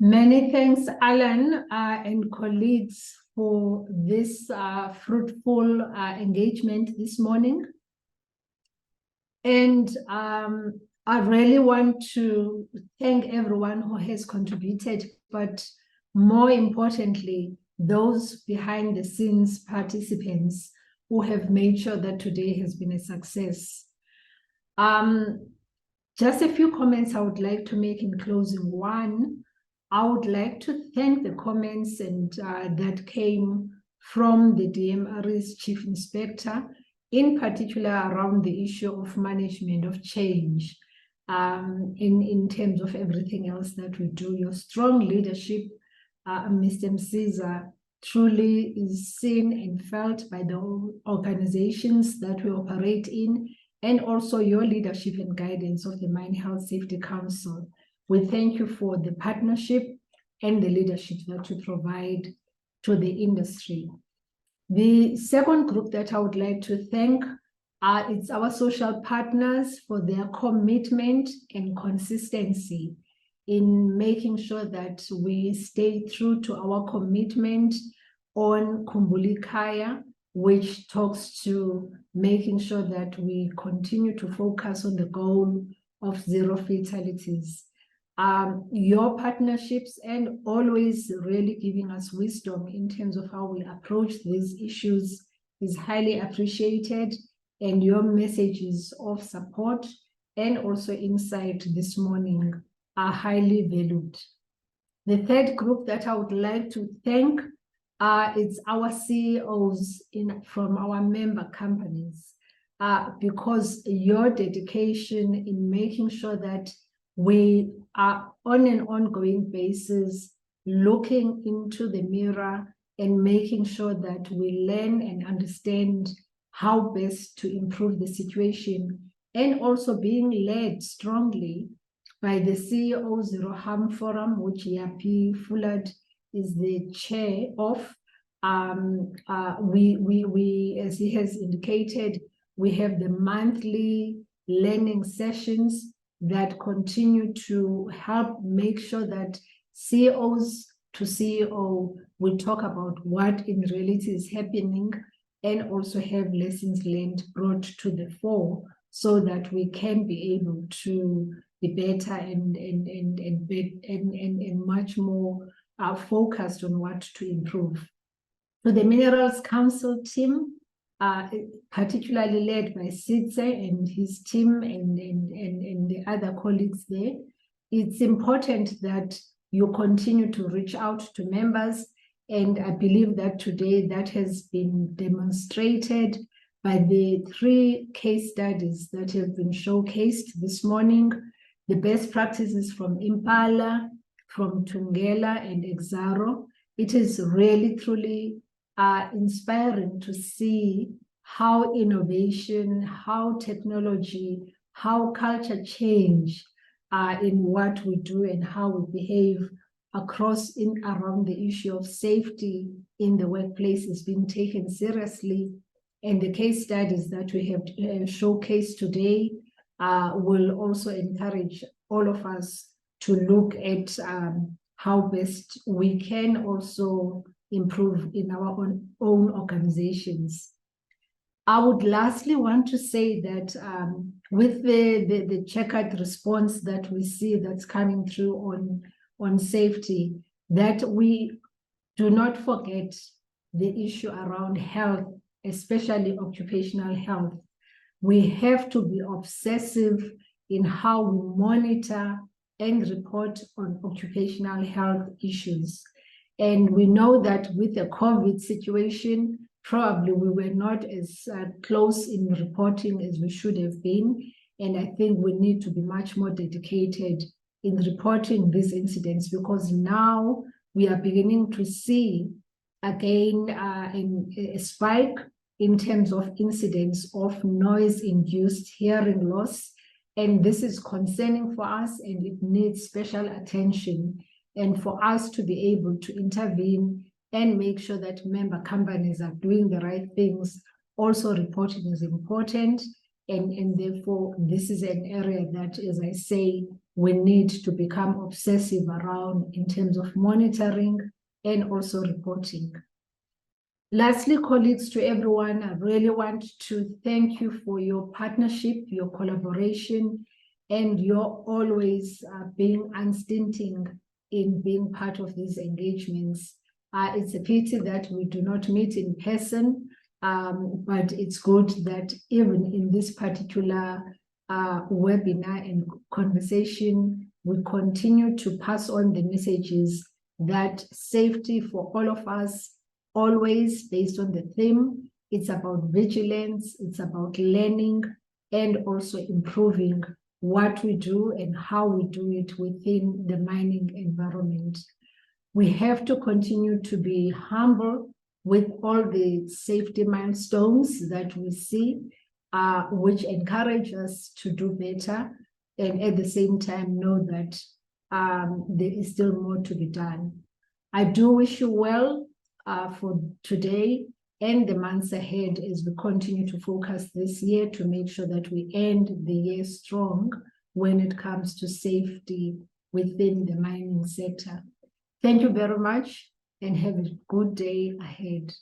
Many thanks, Alan and colleagues, for this fruitful engagement this morning. And I really want to thank everyone who has contributed, but more importantly, those behind the scenes participants who have made sure that today has been a success. Just a few comments I would like to make in closing. One, I would like to thank the comments that came from the DMR's Chief Inspector, in particular around the issue of management of change in terms of everything else that we do. Your strong leadership, Mr. Msiza, truly is seen and felt by the organizations that we operate in, and also your leadership and guidance of the Mine Health Safety Council. We thank you for the partnership and the leadership that you provide to the industry. The second group that I would like to thank it's our social partners for their commitment and consistency in making sure that we stay true to our commitment on Khumbula Ikhaya, which talks to making sure that we continue to focus on the goal of zero fatalities. Your partnerships and always really giving us wisdom in terms of how we approach these issues is highly appreciated, and your messages of support and also insight this morning are highly valued. The third group that I would like to thank it's our CEOs from our member companies, because your dedication in making sure that we are on an ongoing basis looking into the mirror and making sure that we learn and understand how best to improve the situation, and also being led strongly by the CEO Zero Harm Forum, which Yapi Fullard is the chair of. We, as he has indicated, we have the monthly learning sessions that continue to help make sure that CEOs to CEO will talk about what in reality is happening, and also have lessons learned brought to the fore, so that we can be able to be better and much more focused on what to improve. So the Minerals Council team, particularly led by Sidze and his team and the other colleagues there, it's important that you continue to reach out to members. And I believe that today that has been demonstrated by the 3 case studies that have been showcased this morning, the best practices from Impala, from Thungela and Exxaro. It is really, truly inspiring to see how innovation, how technology, how culture change in what we do and how we behave across around the issue of safety in the workplace is being taken seriously. And the case studies that we have showcased today will also encourage all of us to look at how best we can also improve in our own organizations. I would lastly want to say that with the checkered response that we see that's coming through on safety, that we do not forget the issue around health, especially occupational health. We have to be obsessive in how we monitor and report on occupational health issues. And we know that with the COVID situation, probably we were not as close in reporting as we should have been. And I think we need to be much more dedicated in reporting these incidents, because now we are beginning to see again a spike in terms of incidents of noise-induced hearing loss. And this is concerning for us, and it needs special attention. And for us to be able to intervene and make sure that member companies are doing the right things, also reporting is important. And therefore, this is an area that, as I say, we need to become obsessive around in terms of monitoring and also reporting. Lastly, colleagues, to everyone, I really want to thank you for your partnership, your collaboration, and your always being unstinting in being part of these engagements. It's a pity that we do not meet in person, but it's good that even in this particular webinar and conversation, we continue to pass on the messages that safety for all of us, always based on the theme. It's about vigilance, it's about learning, and also improving what we do and how we do it within the mining environment. We have to continue to be humble with all the safety milestones that we see, which encourage us to do better, and at the same time know that there is still more to be done. I do wish you well for today and the months ahead as we continue to focus this year to make sure that we end the year strong when it comes to safety within the mining sector. Thank you very much and have a good day ahead.